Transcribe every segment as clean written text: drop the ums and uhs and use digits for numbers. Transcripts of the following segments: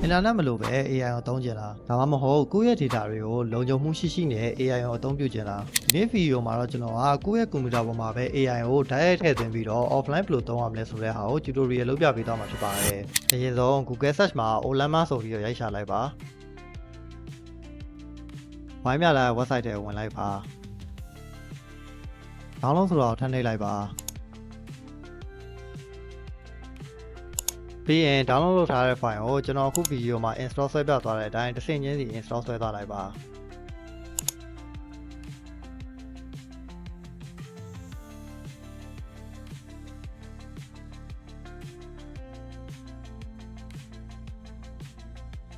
internet မလို့ပဲ AI ကိုသုံးကျင်လားဒါမှမဟုတ်ကိုယ့်ရဲ့ data တွေကိုလုံခြုံမှုရှိနဲ့ AI ကိုအသုံးပြုကျင်လားဒီနေ့ video မှာတော့ကျွန်တော်ကကိုယ့်ရဲ့ computer ပေါ်မှာပဲ AI ကို direct ထည့်သွင်းပြီးတော့ offline ဘယ်လိုသုံးရမလဲဆိုတဲ့ဟာကို tutorial လုပ်ပြပေးသွားမှာဖြစ်ပါတယ်အရင်ဆုံး Google search မှာ Ollama ဆိုပြီးတော့ရိုက်ရှာလိုက်ပါဝိုင်းမြလာတဲ့ website တွေကိုဝင်လိုက်ပါ download ဆိုတော့ထပ်နှိပ်လိုက်ပါပြီးရင် download လုပ်ထားတဲ့ file ကိုကျွန်တော်အခု video မှာ install ဆွဲပြသွားတဲ့အတိုင်းတစ်ဆင့်ချင်းစီ install ဆွဲသွားလိုက်ပါ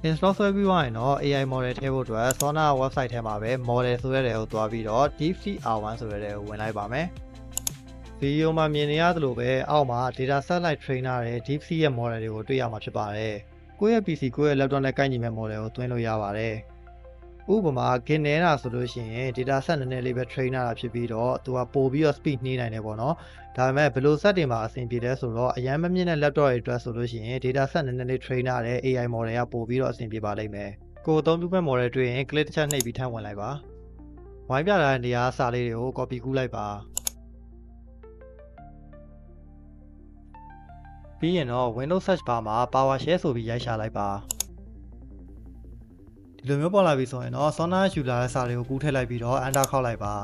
install ဆွဲပြီးသွားရင်တော့ AI model ထည့်ဖို့အတွက် Sona website ထဲမှာပဲ model ဆိုတဲ့နေရာကိုသွားပြီးတော့ DeepSeek R1 ဆိုတဲ့နေရာကိုဝင်လိုက်ပါမယ် video မှာမြင်နေရသလိုပဲအောက်မှာ data set like trainer တဲ့ DeepSeek ရဲ့ model တွေကိုတွေ့ရမှာဖြစ်ပါတယ်ကိုယ့်ရဲ့ PC ကိုယ့်ရဲ့ laptop နဲ့ကိုက်ညီမဲ့ model ကိုသွင်းလို့ရပါတယ်ဥပမာ Gmail ဆိုလို့ရှိရင် data set နည်းနည်းလေးပဲ trainer တာဖြစ်ပြီးတော့သူကပို့ပြီးတော့ speed နှီးနိုင်တယ်ပေါ့နော်ဒါပေမဲ့ဘယ်လို set တွေမှာအဆင်ပြေလဲဆိုတော့အရင်မမြင့်တဲ့ laptop တွေအတွက်ဆိုလို့ရှိရင် data set နည်းနည်းလေး trainer တဲ့ AI model ကပို့ပြီးတော့အဆင်ပြေပါလိမ့်မယ်ကိုယ်အသုံးပြုမဲ့ model တွေ့ရင် click တစ်ချက်နှိပ်ပြီးထည့်ဝင်လိုက်ပါဝိုင်းပြထားတဲ့နေရာစာလေးတွေကို copy ကူးလိုက်ပါပြီးရင်တော့ Windows search bar မှာ PowerShell ဆိုပြီးရိုက်ရှာလိုက်ပါဒီလိုမျိုးပေါ်လာပြီဆိုရင်တော့ Sona ယူလာတဲ့စာတွေကိုကူးထည့်လိုက်ပြီးတော့ Enter ခောက်လိုက်ပါ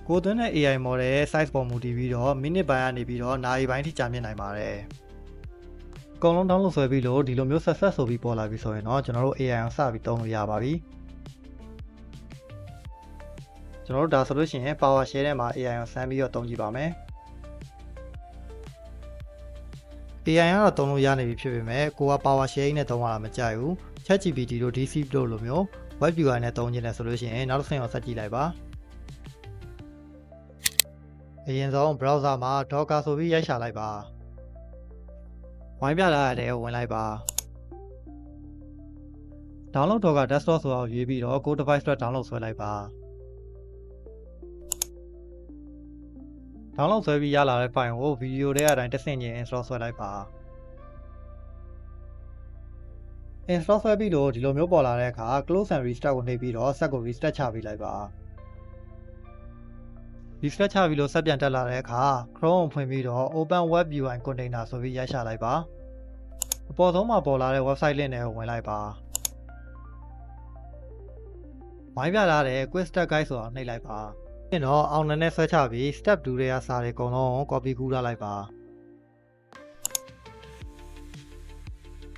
ကိုသွင်းတဲ့ AI model ရဲ့ size ပေါ်မူတည်ပြီးတော့ minute ပိုင်းကနေပြီးတော့နာရီပိုင်းထိကြာမြင့်နိုင်ပါတယ်အကုန်လုံး download ဆွဲပြီးလို့ဒီလိုမျိုး success ဆိုပြီးပေါ်လာပြီဆိုရင်တော့ကျွန်တော်တို့ AI ကိုစပြီးသုံးလို့ရပါပြီကျွန်တော်တို့ဒါဆိုလို့ရှိရင် PowerShell ထဲမှာ AI ကိုဆန်းပြီးတော့သုံးကြည့်ပါမယ်AI ကတော့သုံးလို့ရနေပြီဖြစ်ပေမဲ့ကိုက PowerShell နဲ့သုံးရတာမကြိုက်ဘူး ChatGPT တို့ DeepSeek တို့လိုမျိုး web viewer နဲ့သုံးခြင်းနဲ့ဆိုလို့ရှိရင်နောက်တစ်ဆင့်ကိုဆက်ကြည့်လိုက်ပါအရင်ဆုံး browser မှာ Docker ဆိုပြီးရိုက်ရှာလိုက်ပါဝိုင်းပြလာတဲ့ကိုဝင်လိုက်ပါ download Docker desktop ဆိုအောင်ရွေးပြီးတော့ကို device အတွက် download ဆွဲလိုက်ပါ download ဆွဲပြီးရလာတဲ့ file ကို video ထဲအတိုင်းတစ်ဆင့်ချင်း install ဆွဲလိုက်ပါ install ဆွဲပြီးတော့ဒီလိုမျိုးပေါ်လာတဲ့အခါ close and restart ကိုနှိပ်ပြီးတော့ set ကို restart ချပေးလိုက်ပါ restart ချပြီးလို့ဆက်ပြန်တက်လာတဲ့အခါ Chrome ကိုဖွင့်ပြီးတော့ open web UI container ဆိုပြီးရိုက်ရှာလိုက်ပါအပေါ်ဆုံးမှာပေါ်လာတဲ့ website link တွေကိုဝင်လိုက်ပါဝိုင်းပြလာတဲ့ quick step guide ဆိုတာနှိပ်လိုက်ပါပြီးတော့အောင်နဲ့ဆွဲချပြီး step 2တွေကစာတွေအကုန်လုံးကို copy ကူးထားလိုက်ပါ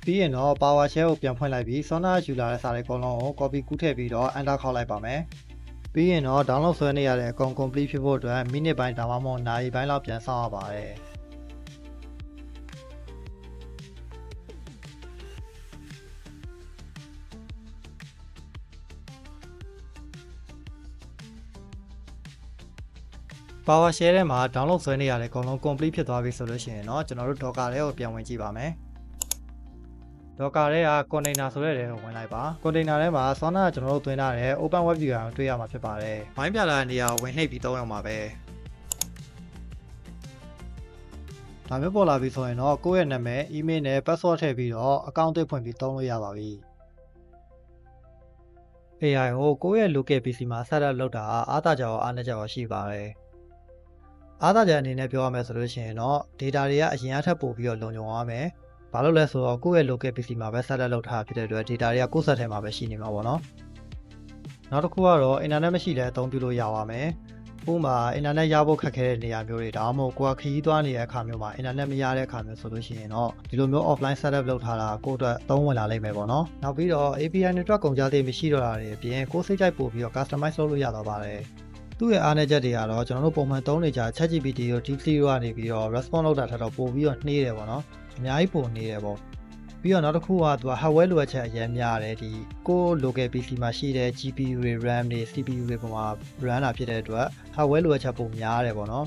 ပြီးရင်တော့ PowerShell ကိုပြန်ဖွင့်လိုက်ပြီး Sona ယူလာတဲ့စာတွေအကုန်လုံးကို copy ကူးထည့်ပြီးတော့ enter ခောက်လိုက်ပါမယ်ပြီးရင်တော့ download ဆွဲနေရတဲ့အကုန် complete ဖြစ်ဖို့အတွက် မိနစ်ပိုင်းဒါမှမဟုတ်နာရီပိုင်းလောက်ပြန်စောင့်ရပါတယ်PowerShell ထဲမှာ download ဆွဲနေရတဲ့အကုန်လုံး complete ဖြစ်သွားပြီဆိုလို့ရှိရင်တော့ကျွန်တော်တို့ Docker ထဲကိုပြန်ဝင်ကြည့်ပါမယ်Docker ထဲက container ဆိုတဲ့နေရာကိုဝင်လိုက်ပါ container ထဲမှာ Sona ကျွန်တော်တို့သွင်းထားတဲ့ open web viewer ကိုတွေ့ရမှာဖြစ်ပါတယ်ဝိုင်းပြလာတဲ့နေရာကိုဝင်နှိပ်ပြီးသုံးရမှာပဲဒါမျိုးပေါ်လာပြီဆိုရင်တော့ကိုယ့်ရဲ့နာမည် email နဲ့ password ထည့်ပြီးတော့ account တစ်ဖွင့်ပြီးသုံးလို့ရပါပြီ AI ကိုယ့်ရဲ့ local PC မှာ setup လုပ်တာအားသာကြရောအားနည်းကြရောရှိပါတယ်အားသာကြအနေနဲ့ပြောရမယ်ဆိုလို့ရှိရင်တော့ data တွေကအရင်အထက်ပို့ပြီးတော့လုံခြုံရမယ်ဘာလို့လဲဆိုတော့ကိုယ့်ရဲ့ local PC မှာပဲ setup လုပ်ထားဖြစ်တဲ့အတွက် data တွေကကိုယ့် set ထဲမှာပဲရှိနေမှာပေါ့နော်နောက်တစ်ခုကတော့ internet မရှိလဲအသုံးပြုလို့ရပါမယ်ဥပမာ internet ရဖို့ခက်ခဲတဲ့နေရာမျိုးတွေဒါမှမဟုတ်ကိုယ်ကခရီးသွားနေတဲ့အခါမျိုးမှာ internet မရတဲ့အခါမျိုးဆိုလို့ရှိရင်တော့ဒီလိုမျိုး offline setup လုပ်ထားတာကိုယ့်အတွက်သုံးဝင်လာလိမ့်မယ်ပေါ့နော်နောက်ပြီးတော့ API network ကုန်ကြသေးမရှိတော့တာတွေအပြင်ကိုယ်စိတ်ကြိုက်ပို့ပြီးတော့ customize လုပ်လို့ရတော့ပါတယ်သူ့ရဲ့အားနည်းချက်တွေကတော့ကျွန်တော်တို့ပုံမှန်သုံးနေကြ ChatGPT တို့ DeepSeek တို့ကနေပြီးတော့ response လုပ်တာထက်တော့ပိုပြီးတော့နှေးတယ်ပေါ့နော်အများကြီးပိုနှေးတယ်ပေါ့ပြီးတော့နောက်တစ်ခုကသူက hardware လိုအပ်ချက်အများများတယ်ဒီကို local PC မှာရှိတဲ့ GPU တွေ RAM တွေ CPU တွေပေါ်မှာ run တာဖြစ်တဲ့အတွက် hardware လိုအပ်ချက်ပိုများတယ်ပေါ့နော်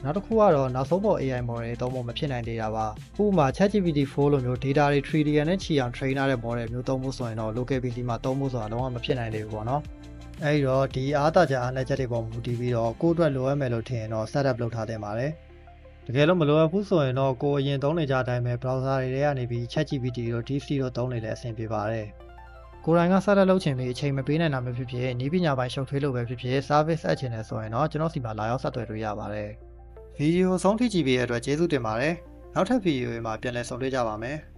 နောက်တစ်ခုကတော့နောက်ဆုံးပေါ် AI model တွေသုံးဖို့မဖြစ်နိုင်သေးတာပါဥပမာ ChatGPT 4လိုမျိုး data တွေ trillion နဲ့ချီအောင် train ထားတဲ့ model မျိုးသုံးဖို့ဆိုရင်တော့ local PC မှာသုံးဖို့ဆိုတာလုံးဝမဖြစ်နိုင်သေးဘူးပေါ့နော်အဲဒီတော့ဒီအားသာချက်အားနည်းချက်တွေပေါ်မူတည်ပြီးတော့ကိုယ့်အတွက်လိုအပ်မယ်လို့ထင်ရင်တော့ setup လုပ်ထားသင့်ပါတယ် တကယ်လို့မလိုအပ်ဘူးဆိုရင်တော့ကိုအရင်သုံးနေကြအတိုင်းပဲ browser တွေထဲကနေပြီး ChatGPT တို့ DeepSeek တို့သုံးနေတဲ့အဆင်ပြေပါတယ်။ကိုယ်တိုင်ကစတဲ့လုပ်ချင်ပြီးအချိန်မပေးနိုင်တာမျိုးဖြစ်ဖြစ်နည်းပညာပိုင်းရှုပ်ထွေးလို့ပဲဖြစ်ဖြစ် service အပ်ချင်တယ်ဆိုရင်တော့ကျွန်တော်စီမှာလာရောက်ဆက်သွယ်လို့ရပါတယ်။ဗီဒီယိုဆုံးထိကြည့်ပေးတဲ့အတွက်ကျေးဇူးတင်ပါတယ်။နောက်ထပ်ဗီဒီယိုတွေမှာပြန်လည်ဆုံတွေ့ကြပါမယ်။